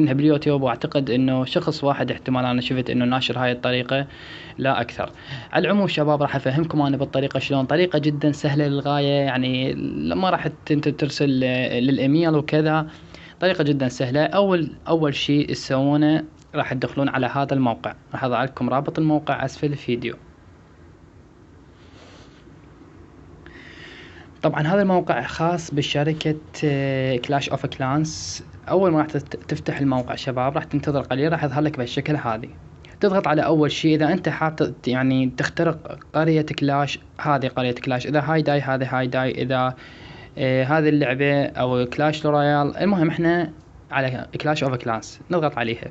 باليوتيوب، واعتقد انه شخص واحد احتمال انا شفت انه ناشر هاي الطريقة لا اكثر. على العموم شباب راح افهمكم انا بالطريقة شلون، طريقة جدا سهلة للغاية، يعني لما راح انت ترسل للايميل وكذا، طريقة جدا سهلة. اول شيء تسوونه راح تدخلون على هذا الموقع، راح اضع لكم رابط الموقع اسفل الفيديو. طبعا هذا الموقع خاص بشركة كلاش اوف كلانس. اول ما راح تفتح الموقع شباب راح تنتظر قليل، راح يظهر لك بهالشكل هذه. تضغط على اول شيء اذا انت حاب يعني تخترق قرية كلاش، هذه قرية كلاش، اذا هاي داي هذه هاي داي، اذا هذه اللعبة او كلاش رويال. المهم احنا على كلاش اوف كلانس نضغط عليها.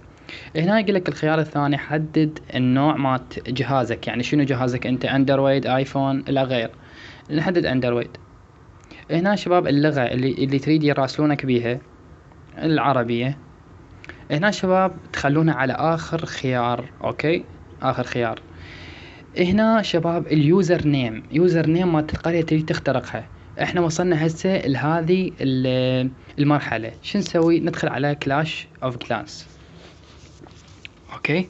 هنا يقول لك الخيار الثاني حدد النوع مالت جهازك، يعني شنو جهازك انت، اندرويد ايفون الى غير. نحدد اندرويد. هنا شباب اللغة اللي تريد يراسلونك بيها العربية. هنا شباب تخلونها على آخر خيار، أوكي، آخر خيار. هنا شباب اليوزر نيم، يوزر نيم مالت القرية تريد تخترقها. احنا وصلنا هسه لهذه المرحلة. شو نسوي؟ ندخل على كلاش اوف كلانس. اوكي،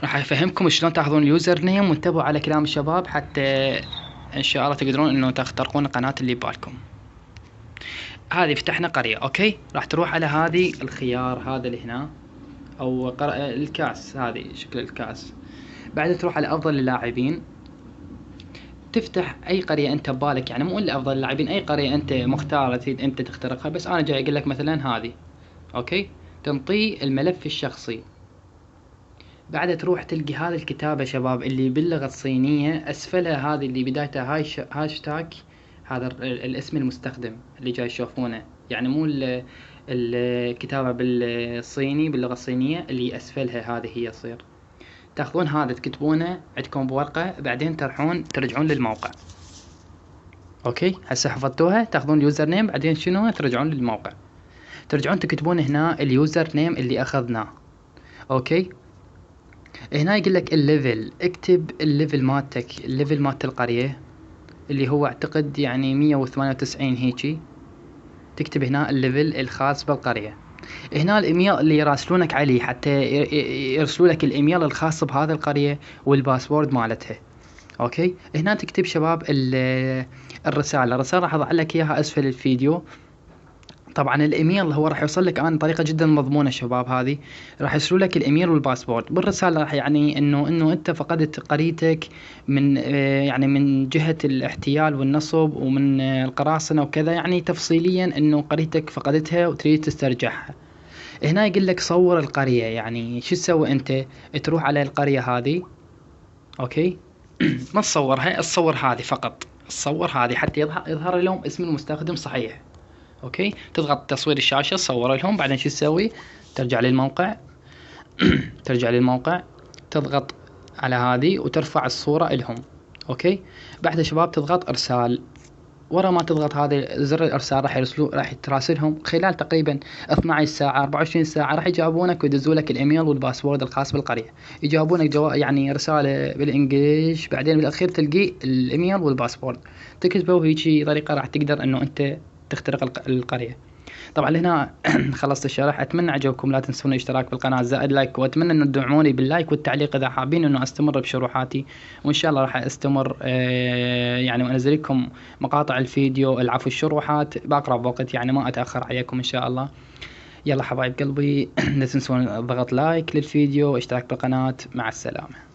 راح افهمكم شلون تاخذون اليوزر نيم، وانتبهوا على كلام الشباب حتى ان شاء الله تقدرون انه تخترقون القناة اللي ببالكم. هذه فتحنا قرية، اوكي، راح تروح على هذه الخيار هذا اللي هنا، او الكاس، هذه شكل الكاس. بعدين تروح على افضل اللاعبين، تفتح اي قرية انت ببالك، يعني مو الا افضل اللاعبين، اي قرية انت مختارة تريد انت تخترقها، بس انا جاي اقول لك مثلا هذه، اوكي. تنطي الملف الشخصي. بعدها تروح تلقي هذه الكتابة شباب اللي باللغة الصينية، اسفلها هذه اللي بدايتها هاشتاج، هذا الاسم المستخدم اللي جاي تشوفونه، يعني مو الكتابة بالصيني باللغة الصينية اللي اسفلها، هذه هي تصير. تاخذون هذا تكتبونه عندكم بورقة، بعدين ترجعون للموقع. اوكي، هسه حفظتوها. تاخذون اليوزر نيم، بعدين شنو، ترجعون للموقع، ترجعون تكتبون هنا اليوزر نيم اللي اخذناه. اوكي، هنا يقول لك الليفل، اكتب الليفل مالتك، الليفل مالت القرية اللي هو اعتقد يعني 198 هيجي. تكتب هنا الليفل الخاص بالقرية. هنا الايميل اللي يراسلونك عليه، حتى يرسلوا لك الايميل الخاص بهذه القرية والباسورد مالتها. اوكي، هنا تكتب شباب الرسالة راح اضع لك اياها اسفل الفيديو. طبعا الايميل هو راح يوصل لك عن طريقه جدا مضمونه شباب، هذه راح يرسلوا لك الايميل والباسبورت بالرساله، راح يعني انه انت فقدت قريتك من يعني من جهه الاحتيال والنصب ومن القراصنه وكذا، يعني تفصيليا انه قريتك فقدتها وتريد تسترجعها. هنا يقول لك صور القريه، يعني شو تسوي انت؟ تروح على القريه هذه، اوكي. ما تصورها، تصور هذه فقط، تصور هذه حتى يظهر لهم اسم المستخدم صحيح. اوكي، تضغط تصوير الشاشة، تصور لهم، بعدين شو تسوي؟ ترجع للموقع. ترجع للموقع، تضغط على هذه وترفع الصورة لهم. اوكي، بعدها شباب تضغط ارسال. ورا ما تضغط هذا زر الارسال راح تراسلهم خلال تقريبا 12 ساعة 24 ساعة، راح يجاوبونك ويدزوا لك الايميل والباسورد الخاص بالقرية. يجاوبونك يعني رسالة بالانجليش، بعدين بالاخير تلقي الايميل والباسورد، تكتبه، وهيجي طريقة راح تقدر انه انت تخترق القرية. طبعا لهنا خلصت الشرح. اتمنى عجبكم، لا تنسون الاشتراك بالقناة زائد لايك، واتمنى انه تدعموني باللايك والتعليق اذا حابين انه استمر بشروحاتي، وان شاء الله راح استمر يعني وانزل لكم مقاطع الفيديو، العفو الشروحات باقرب وقت، يعني ما اتاخر عليكم ان شاء الله. يلا حبايب قلبي لا تنسون الضغط لايك للفيديو واشتراك بالقناة. مع السلامة.